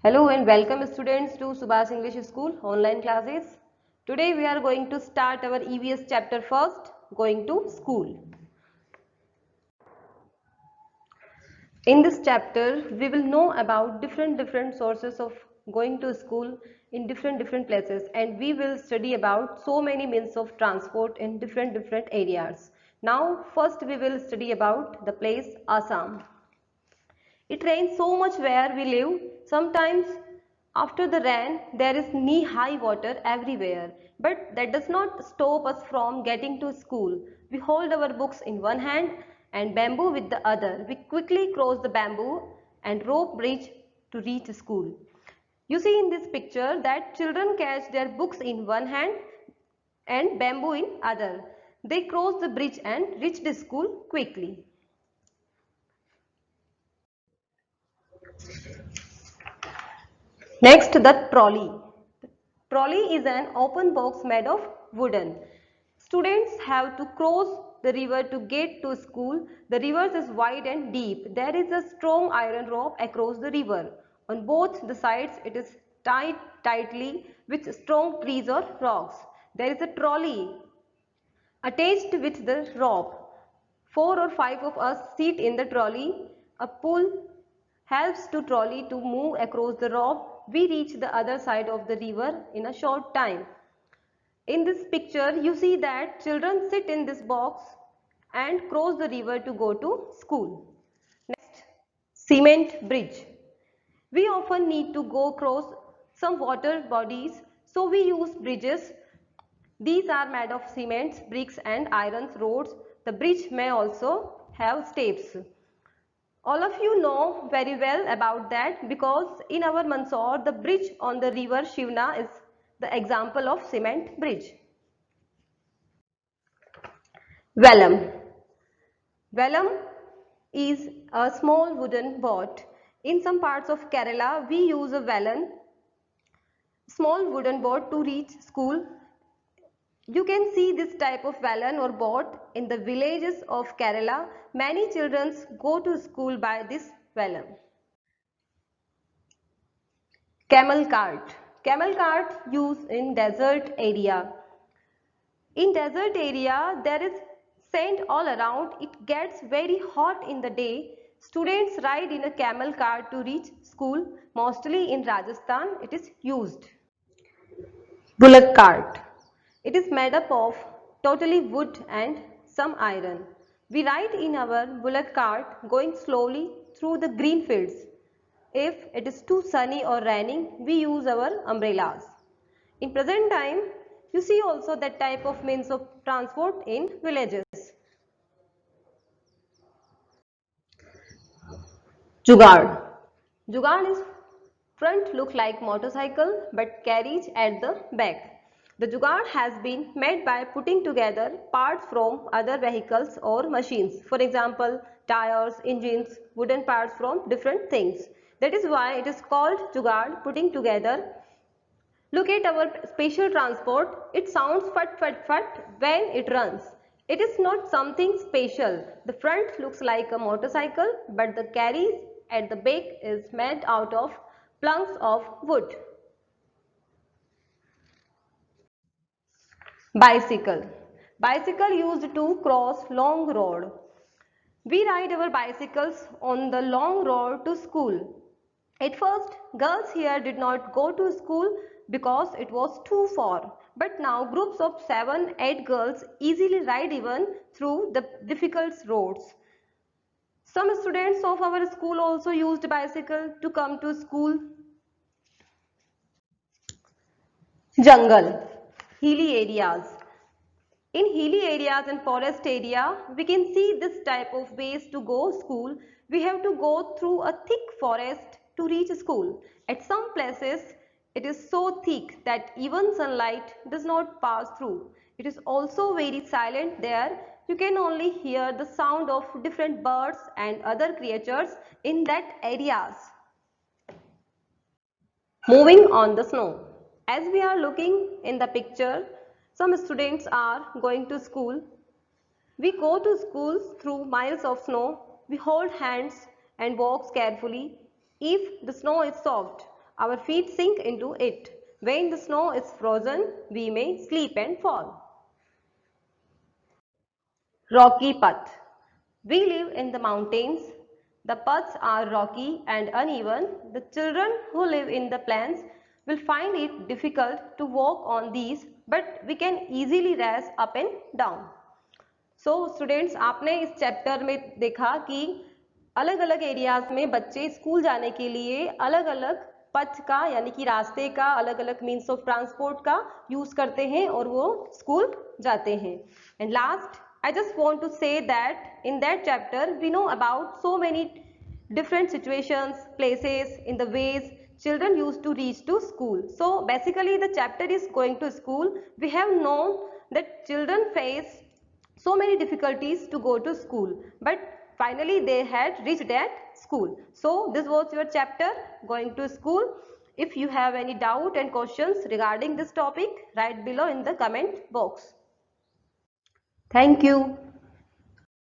Hello and welcome students to Subhas English School online classes. Today we are going to start our EVS chapter first, going to school. In this chapter we will know about different sources of going to school in different places, and we will study about so many means of transport in different areas. Now first we will study about the place Assam. It rains so much where we live. Sometimes after the rain there is knee-high water everywhere. But that does not stop us from getting to school. We hold our books in one hand and bamboo with the other. We quickly cross the bamboo and rope bridge to reach school. You see in this picture that children catch their books in one hand and bamboo in other. They cross the bridge and reach the school quickly. Next, the trolley. Trolley is an open box made of wooden. Students have to cross the river to get to school. The river is wide and deep. There is a strong iron rope across the river. On both the sides it is tied tightly with strong trees or rocks. There is a trolley attached with the rope. 4 or 5 of us sit in the trolley. A pull helps to trolley to move across the rope. We reach the other side of the river in a short time. In this picture you see that children sit in this box and cross the river to go to school. Next, cement bridge. We often need to go across some water bodies, so we use bridges. These are made of cements, bricks and iron rods. The bridge may also have steps. All of you know very well about that because in our Mandsaur the bridge on the river Shivna is the example of cement bridge. Vellum. Vellum is a small wooden boat. In some parts of Kerala we use a vellum, small wooden boat to reach school. You can see this type of vellum or boat in the villages of Kerala. Many children go to school by this vellum. Camel cart. Camel cart used in desert area. In desert area there is sand all around. It gets very hot in the day. Students ride in a camel cart to reach school. Mostly in Rajasthan it is used. Bullock cart. It is made up of totally wood and some iron. We ride in our bullock cart going slowly through the green fields. If it is too sunny or raining, we use our umbrellas. In present time, you see also that type of means of transport in villages. Jugaad. Jugaad is front look like motorcycle but carries at the back. The jugaad has been made by putting together parts from other vehicles or machines. For example, tires, engines, wooden parts from different things. That is why it is called jugaad, putting together. Look at our special transport. It sounds fat fat fat when it runs. It is not something special. The front looks like a motorcycle, but the carriage at the back is made out of planks of wood. Bicycle. Bicycle used to cross long road. We ride our bicycles on the long road to school. At first, girls here did not go to school because it was too far. But now groups of 7-8 girls easily ride even through the difficult roads. Some students of our school also used bicycle to come to school. Jungle, hilly areas. In hilly areas and forest area, we can see this type of ways to go school. We have to go through a thick forest to reach school. At some places, it is so thick that even sunlight does not pass through. It is also very silent there. You can only hear the sound of different birds and other creatures in that areas. Moving on the snow. As we are looking in the picture, some students are going to school. We go to schools through miles of snow. We hold hands and walk carefully. If the snow is soft, our feet sink into it. When the snow is frozen, we may slip and fall. Rocky path. We live in the mountains. The paths are rocky and uneven. The children who live in the plains will find it difficult to walk on these, but we can easily race up and down. So students, आपने इस chapter में देखा कि अलग अलग areas में बच्चे school जाने के लिए अलग अलग पथ का यानी कि रास्ते का, अलग अलग मीन्स ऑफ ट्रांसपोर्ट का यूज करते हैं और वो स्कूल जाते हैं. And last, I just want to say that in that chapter we know about so many different situations, places, in the ways children used to reach to school. So basically the chapter is going to school. We have known that children face so many difficulties to go to school, but finally they had reached that school. So this was your chapter, going to school. If you have any doubt and questions regarding this topic, write below in the comment box. Thank you.